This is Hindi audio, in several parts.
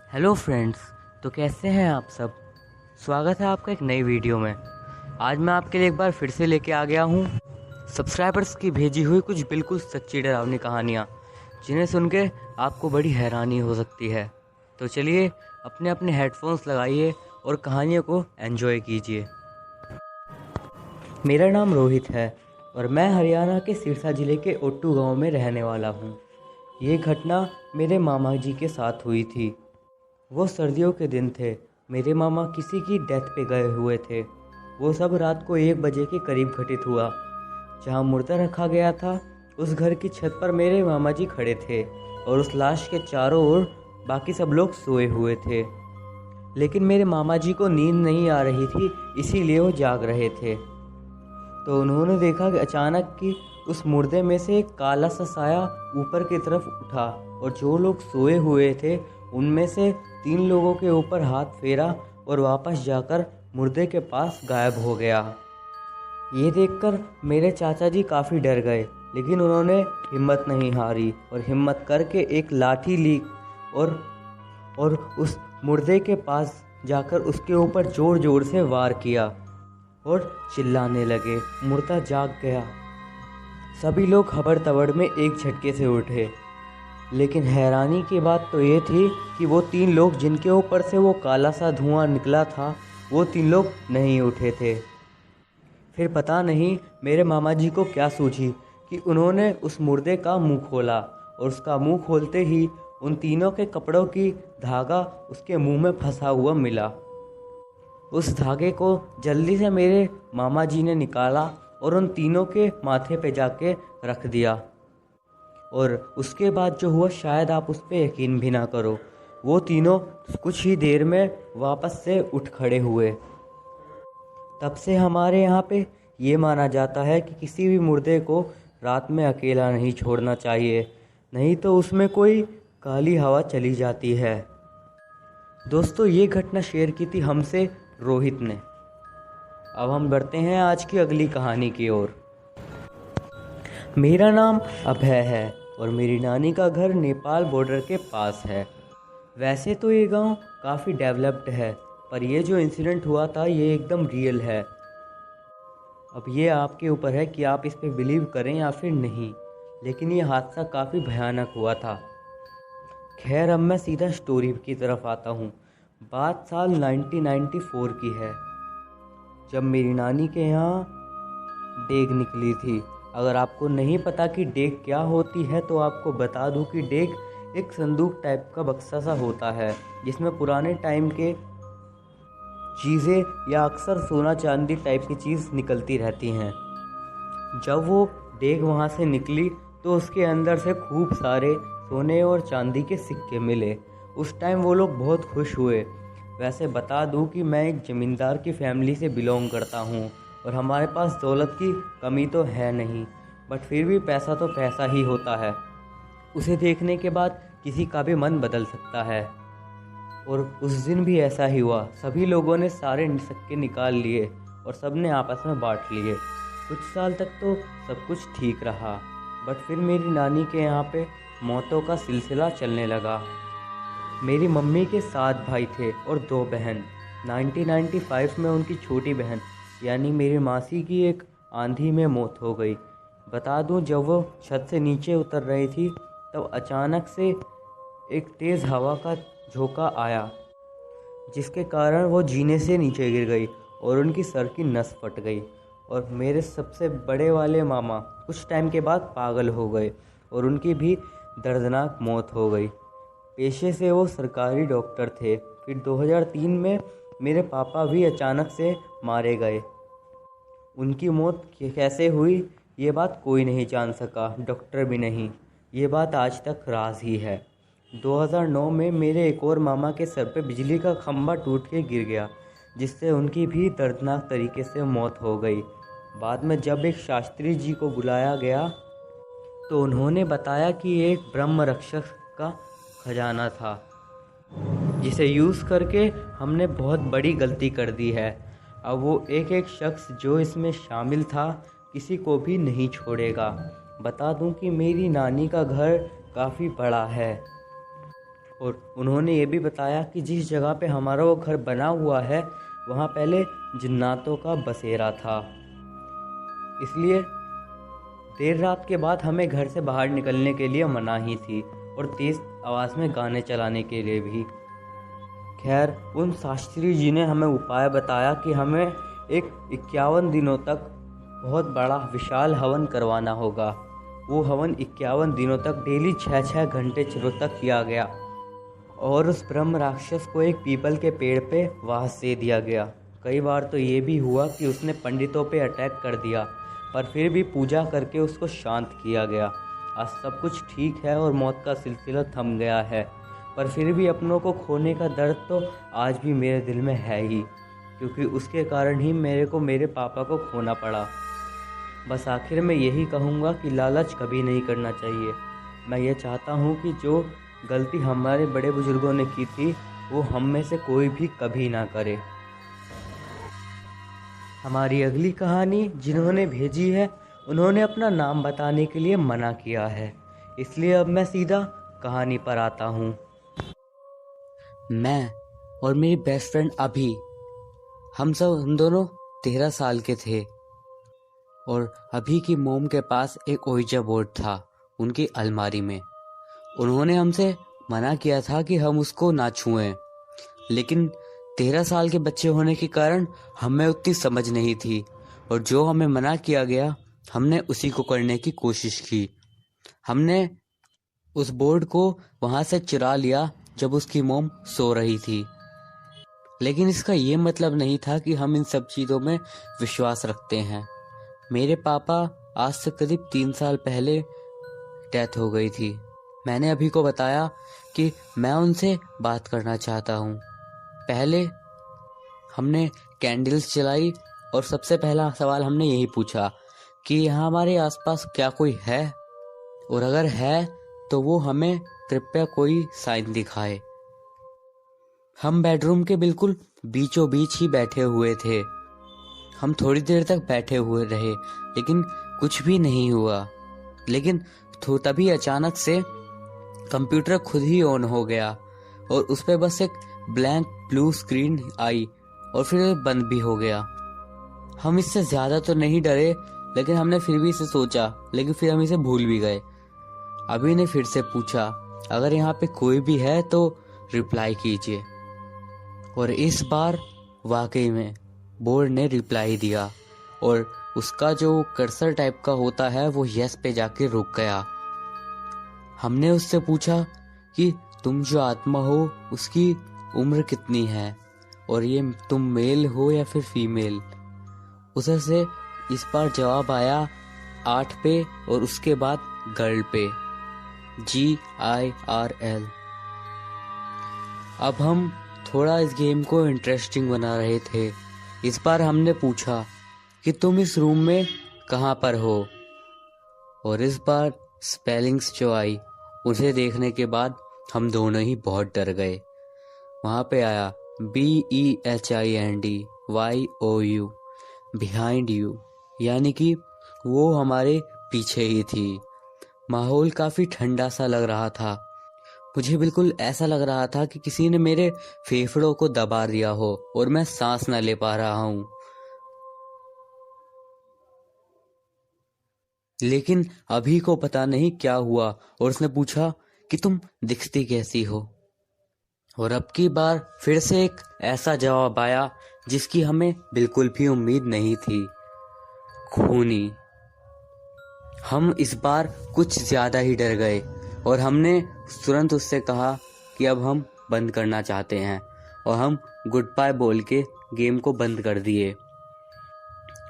Hello friends. तो कैसे हैं आप सब। स्वागत है आपका एक नई वीडियो में। आज मैं आपके लिए एक बार फिर से लेके आ गया हूँ सब्सक्राइबर्स की भेजी हुई कुछ बिल्कुल सच्ची डरावनी कहानियाँ, जिन्हें सुन के आपको बड़ी हैरानी हो सकती है। तो चलिए अपने अपने हेडफोन्स लगाइए और कहानियों को एंजॉय कीजिए। मेरा नाम रोहित है और मैं हरियाणा के सिरसा ज़िले के ओट्टू गांव में रहने वाला हूँ। ये घटना मेरे मामा जी के साथ हुई थी। वो सर्दियों के दिन थे। मेरे मामा किसी की डेथ पे गए हुए थे। वो सब रात को 1 बजे के करीब घटित हुआ। जहाँ मुर्दा रखा गया था उस घर की छत पर मेरे मामा जी खड़े थे और उस लाश के चारों ओर बाकी सब लोग सोए हुए थे। लेकिन मेरे मामा जी को नींद नहीं आ रही थी, इसीलिए वो जाग रहे थे। तो उन्होंने देखा कि अचानक कि उस मुर्दे में से एक काला सा साया ऊपर की तरफ उठा और जो लोग सोए हुए थे उनमें से 3 लोगों के ऊपर हाथ फेरा और वापस जाकर मुर्दे के पास गायब हो गया। ये देखकर मेरे चाचा जी काफ़ी डर गए, लेकिन उन्होंने हिम्मत नहीं हारी और हिम्मत करके एक लाठी ली और उस मुर्दे के पास जाकर उसके ऊपर ज़ोर ज़ोर से वार किया और चिल्लाने लगे। मुर्दा जाग गया। सभी लोग खबर तबड़ में एक झटके से उठे, लेकिन हैरानी की बात तो ये थी कि वो 3 लोग जिनके ऊपर से वो काला सा धुआं निकला था, वो 3 लोग नहीं उठे थे। फिर पता नहीं मेरे मामा जी को क्या सूझी कि उन्होंने उस मुर्दे का मुंह खोला और उसका मुंह खोलते ही उन तीनों के कपड़ों की धागा उसके मुंह में फंसा हुआ मिला। उस धागे को जल्दी से मेरे मामा जी ने निकाला और उन तीनों के माथे पे जाके रख दिया। और उसके बाद जो हुआ शायद आप उस पर यकीन भी ना करो। वो तीनों कुछ ही देर में वापस से उठ खड़े हुए। तब से हमारे यहाँ पे ये माना जाता है कि किसी भी मुर्दे को रात में अकेला नहीं छोड़ना चाहिए, नहीं तो उसमें कोई काली हवा चली जाती है। दोस्तों, ये घटना शेयर की थी हमसे रोहित ने। अब हम बढ़ते हैं आज की अगली कहानी की ओर। मेरा नाम अभय है और मेरी नानी का घर नेपाल बॉर्डर के पास है। वैसे तो ये गांव काफ़ी डेवलप्ड है, पर ये जो इंसिडेंट हुआ था ये एकदम रियल है। अब ये आपके ऊपर है कि आप इस पे बिलीव करें या फिर नहीं, लेकिन ये हादसा काफ़ी भयानक हुआ था। खैर, अब मैं सीधा स्टोरी की तरफ आता हूँ। बात साल 1994 की है, जब मेरी नानी के यहाँ डेग निकली थी। अगर आपको नहीं पता कि डेग क्या होती है तो आपको बता दूं कि डेग एक संदूक टाइप का बक्सा सा होता है, जिसमें पुराने टाइम के चीज़ें या अक्सर सोना चांदी टाइप की चीज़ निकलती रहती हैं। जब वो डेग वहाँ से निकली तो उसके अंदर से खूब सारे सोने और चांदी के सिक्के मिले। उस टाइम वो लोग बहुत खुश हुए। वैसे बता दूं कि मैं एक ज़मींदार की फैमिली से बिलोंग करता हूँ और हमारे पास दौलत की कमी तो है नहीं, बट फिर भी पैसा तो पैसा ही होता है। उसे देखने के बाद किसी का भी मन बदल सकता है। और उस दिन भी ऐसा ही हुआ। सभी लोगों ने सारे सिक्के निकाल लिए और सब ने आपस में बांट लिए। कुछ साल तक तो सब कुछ ठीक रहा, बट फिर मेरी नानी के यहाँ पे मौतों का सिलसिला चलने लगा। मेरी मम्मी के 7 भाई थे और 2 बहन। 1995 में उनकी छोटी बहन यानी मेरी मासी की एक आंधी में मौत हो गई। बता दूं, जब वो छत से नीचे उतर रही थी तब अचानक से एक तेज़ हवा का झोंका आया, जिसके कारण वो जीने से नीचे गिर गई और उनकी सर की नस फट गई। और मेरे सबसे बड़े वाले मामा कुछ टाइम के बाद पागल हो गए और उनकी भी दर्दनाक मौत हो गई। पेशे से वो सरकारी डॉक्टर थे। फिर 2003 में मेरे पापा भी अचानक से मारे गए। उनकी मौत कैसे हुई ये बात कोई नहीं जान सका, डॉक्टर भी नहीं। ये बात आज तक राज ही है। 2009 में मेरे एक और मामा के सर पे बिजली का खंभा टूट के गिर गया, जिससे उनकी भी दर्दनाक तरीके से मौत हो गई। बाद में जब एक शास्त्री जी को बुलाया गया तो उन्होंने बताया कि ये एक ब्रह्म रक्षक का खजाना था, जिसे यूज़ करके हमने बहुत बड़ी गलती कर दी है। अब वो एक एक शख्स जो इसमें शामिल था किसी को भी नहीं छोड़ेगा। बता दूं कि मेरी नानी का घर काफ़ी बड़ा है और उन्होंने ये भी बताया कि जिस जगह पे हमारा वो घर बना हुआ है वहाँ पहले जिन्नातों का बसेरा था, इसलिए देर रात के बाद हमें घर से बाहर निकलने के लिए मनाही थी और तेज़ आवाज़ में गाने चलाने के लिए भी। खैर, उन शास्त्री जी ने हमें उपाय बताया कि हमें एक 51 दिनों तक बहुत बड़ा विशाल हवन करवाना होगा। वो हवन 51 दिनों तक डेली 6-6 घंटे तक किया गया और उस ब्रह्म राक्षस को एक पीपल के पेड़ पे वास दे दिया गया। कई बार तो ये भी हुआ कि उसने पंडितों पे अटैक कर दिया, पर फिर भी पूजा करके उसको शांत किया गया। आज सब कुछ ठीक है और मौत का सिलसिला थम गया है, पर फिर भी अपनों को खोने का दर्द तो आज भी मेरे दिल में है ही, क्योंकि उसके कारण ही मेरे को मेरे पापा को खोना पड़ा। बस आखिर में यही कहूँगा कि लालच कभी नहीं करना चाहिए। मैं ये चाहता हूँ कि जो गलती हमारे बड़े बुजुर्गों ने की थी वो हम में से कोई भी कभी ना करे। हमारी अगली कहानी जिन्होंने भेजी है उन्होंने अपना नाम बताने के लिए मना किया है, इसलिए अब मैं सीधा कहानी पर आता हूँ। मैं और मेरी बेस्ट फ्रेंड अभी, हम दोनों 13 साल के थे और अभी की मोम के पास एक ओइजा बोर्ड था उनकी अलमारी में। उन्होंने हमसे मना किया था कि हम उसको ना छुएं, लेकिन 13 साल के बच्चे होने के कारण हमें उतनी समझ नहीं थी और जो हमें मना किया गया हमने उसी को करने की कोशिश की। हमने उस बोर्ड को वहाँ से चुरा लिया जब उसकी मोम सो रही थी, लेकिन इसका ये मतलब नहीं था कि हम इन सब चीज़ों में विश्वास रखते हैं। मेरे पापा आज से करीब 3 साल पहले डेथ हो गई थी। मैंने अभी को बताया कि मैं उनसे बात करना चाहता हूँ। पहले हमने कैंडल्स जलाई और सबसे पहला सवाल हमने यही पूछा कि यहाँ हमारे आसपास क्या कोई है, और अगर है तो वो हमें कृपया कोई साइन दिखाए। हम बेडरूम के बिल्कुल बीचों बीच ही बैठे हुए थे। हम थोड़ी देर तक बैठे हुए रहे लेकिन कुछ भी नहीं हुआ, लेकिन तभी अचानक से कंप्यूटर खुद ही ऑन हो गया और उस पर बस एक ब्लैंक ब्लू स्क्रीन आई और फिर बंद भी हो गया। हम इससे ज़्यादा तो नहीं डरे, लेकिन हमने फिर भी इसे सोचा, लेकिन फिर हम इसे भूल भी गए। अभी ने फिर से पूछा, अगर यहाँ पे कोई भी है तो रिप्लाई कीजिए, और इस बार वाकई में बोर्ड ने रिप्लाई दिया और उसका जो कर्सर टाइप का होता है वो यस पे जाके रुक गया। हमने उससे पूछा कि तुम जो आत्मा हो उसकी उम्र कितनी है और ये तुम मेल हो या फिर फीमेल। उसे से इस बार जवाब आया 8 पे और उसके बाद गर्ल पे, GIRL। अब हम थोड़ा इस गेम को इंटरेस्टिंग बना रहे थे। इस बार हमने पूछा कि तुम इस रूम में कहाँ पर हो, और इस बार स्पेलिंग्स जो आई उसे देखने के बाद हम दोनों ही बहुत डर गए। वहाँ पे आया BEHIND बिहाइंड यू, यानी कि वो हमारे पीछे ही थी। माहौल काफ़ी ठंडा सा लग रहा था। मुझे बिल्कुल ऐसा लग रहा था कि किसी ने मेरे फेफड़ों को दबा दिया हो और मैं सांस न ले पा रहा हूँ। लेकिन अभी को पता नहीं क्या हुआ और उसने पूछा कि तुम दिखती कैसी हो, और अब की बार फिर से एक ऐसा जवाब आया जिसकी हमें बिल्कुल भी उम्मीद नहीं थी, खूनी। हम इस बार कुछ ज़्यादा ही डर गए और हमने तुरंत उससे कहा कि अब हम बंद करना चाहते हैं, और हम गुड बाय बोल के गेम को बंद कर दिए।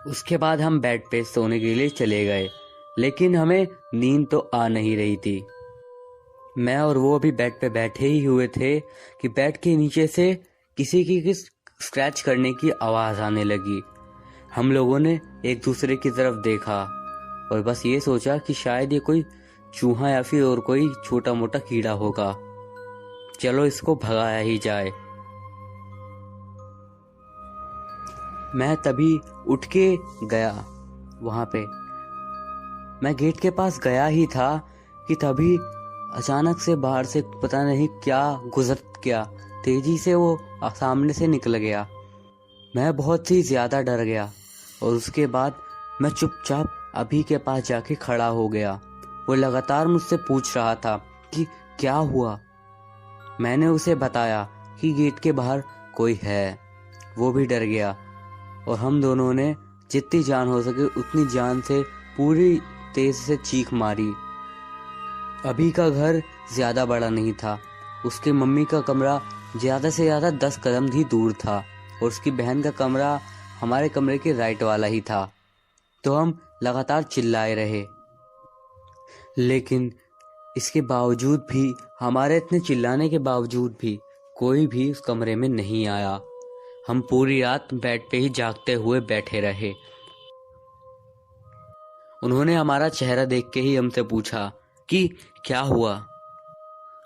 उसके बाद हम बेड पे सोने के लिए चले गए, लेकिन हमें नींद तो आ नहीं रही थी। मैं और वो अभी बेड पे बैठे ही हुए थे कि बेड के नीचे से किसी की स्क्रैच करने की आवाज़ आने लगी। हम लोगों ने एक दूसरे की तरफ देखा और बस ये सोचा कि शायद ये कोई चूहा या फिर और कोई छोटा मोटा कीड़ा होगा, चलो इसको भगाया ही जाए। मैं तभी उठ के गया वहाँ पे। मैं गेट के पास गया ही था कि तभी अचानक से बाहर से पता नहीं क्या गुजर गया, तेजी से वो सामने से निकल गया। मैं बहुत ही ज़्यादा डर गया और उसके बाद मैं चुपचाप अभी के पास जाके खड़ा हो गया। वो लगातार मुझसे पूछ रहा था कि क्या हुआ। मैंने उसे बताया कि गेट के बाहर कोई है। वो भी डर गया और हम दोनों ने जितनी जान हो सके उतनी जान से पूरी तेज से चीख मारी। अभी का घर ज़्यादा बड़ा नहीं था। उसके मम्मी का कमरा ज़्यादा से ज़्यादा 10 कदम ही दूर था और उसकी बहन का कमरा हमारे कमरे के राइट वाला ही था। तो हम लगातार चिल्लाए रहे, लेकिन इसके बावजूद भी, हमारे इतने चिल्लाने के बावजूद भी कोई भी उस कमरे में नहीं आया। हम पूरी रात बेड पे ही जागते हुए बैठे रहे। उन्होंने हमारा चेहरा देख के ही हमसे पूछा कि क्या हुआ।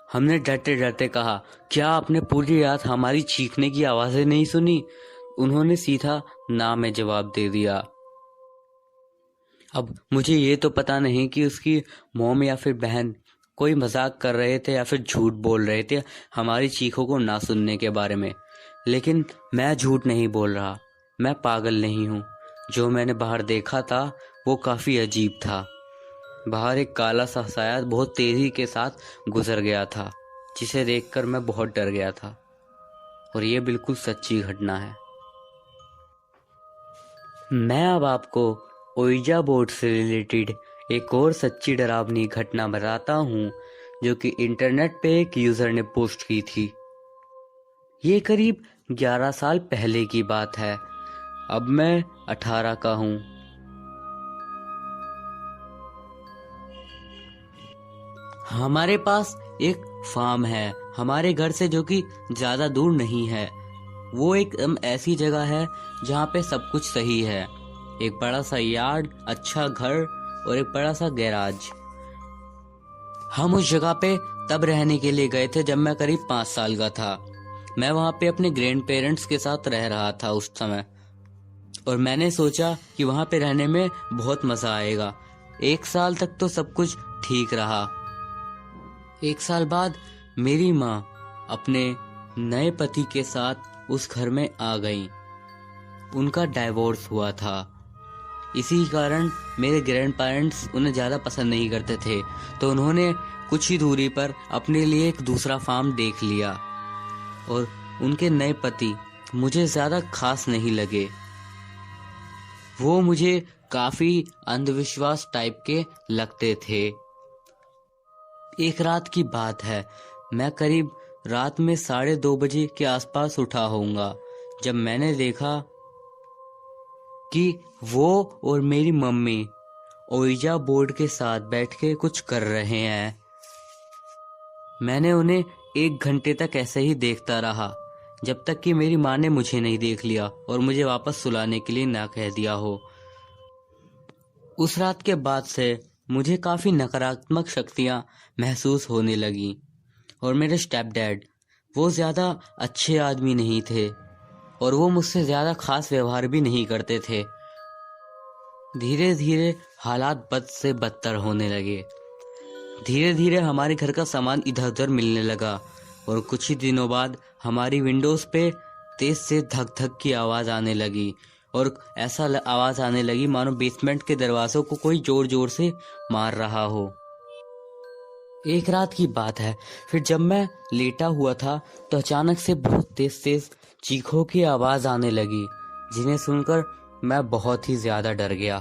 हमने डरते डरते कहा, क्या आपने पूरी रात हमारी चीखने की आवाज़ें नहीं सुनी? उन्होंने सीधा ना में जवाब दे दिया। अब मुझे ये तो पता नहीं कि उसकी मॉम या फिर बहन कोई मजाक कर रहे थे या फिर झूठ बोल रहे थे हमारी चीखों को ना सुनने के बारे में, लेकिन मैं झूठ नहीं बोल रहा, मैं पागल नहीं हूँ। जो मैंने बाहर देखा था वो काफ़ी अजीब था। बाहर एक काला सा साया बहुत तेजी के साथ गुजर गया था, जिसे देखकर मैं बहुत डर गया था। और ये बिल्कुल सच्ची घटना है। मैं अब आपको ओइजा बोर्ड से रिलेटेड एक और सच्ची डरावनी घटना बताता हूँ, जो कि इंटरनेट पे एक यूज़र ने पोस्ट की थी। ये करीब 11 साल पहले की बात है। अब मैं 18 का हूँ। हमारे पास एक फार्म है हमारे घर से, जो कि ज़्यादा दूर नहीं है। वो एक ऐसी जगह है जहाँ पे सब कुछ सही है। एक बड़ा सा यार्ड, अच्छा घर और एक बड़ा सा गैराज। हम उस जगह पे तब रहने के लिए गए थे जब मैं करीब 5 साल का था। मैं वहाँ पे अपने ग्रैंड पेरेंट्स के साथ रह रहा था उस समय, और मैंने सोचा कि वहाँ पे रहने में बहुत मज़ा आएगा। 1 साल तक तो सब कुछ ठीक रहा। 1 साल बाद मेरी माँ अपने नए पति के साथ उस घर में आ गई। उनका डाइवोर्स हुआ था। इसी कारण मेरे ग्रैंड पेरेंट्स उन्हें ज़्यादा पसंद नहीं करते थे, तो उन्होंने कुछ ही दूरी पर अपने लिए एक दूसरा फार्म देख लिया। और उनके नए पति मुझे ज़्यादा खास नहीं लगे। वो मुझे काफ़ी अंधविश्वास टाइप के लगते थे। एक रात की बात है, मैं करीब रात में 2:30 बजे के आसपास उठा होऊंगा, जब मैंने देखा कि वो और मेरी मम्मी ओइजा बोर्ड के साथ बैठ के कुछ कर रहे हैं। मैंने उन्हें 1 घंटे तक ऐसे ही देखता रहा, जब तक कि मेरी माँ ने मुझे नहीं देख लिया और मुझे वापस सुलाने के लिए ना कह दिया हो। उस रात के बाद से मुझे काफ़ी नकारात्मक शक्तियाँ महसूस होने लगीं। और मेरे स्टेप डैड, वो ज़्यादा अच्छे आदमी नहीं थे और वो मुझसे ज़्यादा खास व्यवहार भी नहीं करते थे। धीरे धीरे हालात बद से बदतर होने लगे। धीरे धीरे हमारे घर का सामान इधर उधर मिलने लगा और कुछ ही दिनों बाद हमारी विंडोज़ पे तेज से धक धक की आवाज़ आने लगी, और ऐसा आवाज़ आने लगी मानो बेसमेंट के दरवाज़ों को कोई जोर जोर से मार रहा हो। एक रात की बात है, फिर जब मैं लेटा हुआ था तो अचानक से बहुत तेज तेज चीखों की आवाज़ आने लगी, जिन्हें सुनकर मैं बहुत ही ज़्यादा डर गया।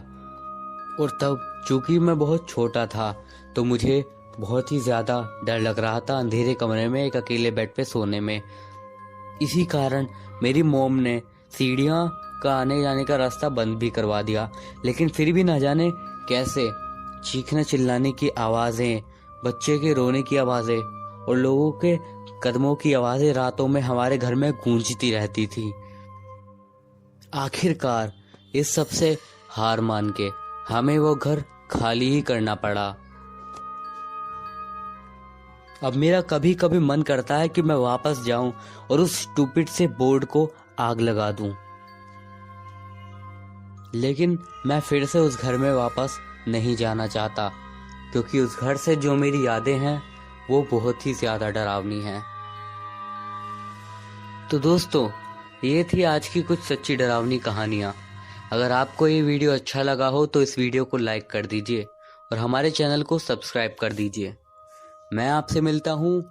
और तब चूंकि मैं बहुत छोटा था तो मुझे बहुत ही ज़्यादा डर लग रहा था अंधेरे कमरे में एक अकेले बेड पे सोने में। इसी कारण मेरी मॉम ने सीढ़ियाँ का आने जाने का रास्ता बंद भी करवा दिया, लेकिन फिर भी ना जाने कैसे चीखने चिल्लाने की आवाज़ें, बच्चे के रोने की आवाज़ें और लोगों के कदमों की आवाज़ें रातों में हमारे घर में गूंजती रहती थी। आखिरकार इस सब से हार मान के हमें वो घर खाली ही करना पड़ा। अब मेरा कभी कभी मन करता है कि मैं वापस जाऊं और उस स्टूपिड से बोर्ड को आग लगा दूं, लेकिन मैं फिर से उस घर में वापस नहीं जाना चाहता, क्योंकि उस घर से जो मेरी यादें हैं वो बहुत ही ज़्यादा डरावनी है। तो दोस्तों, ये थी आज की कुछ सच्ची डरावनी कहानियाँ। अगर आपको ये वीडियो अच्छा लगा हो तो इस वीडियो को लाइक कर दीजिए और हमारे चैनल को सब्सक्राइब कर दीजिए। मैं आपसे मिलता हूँ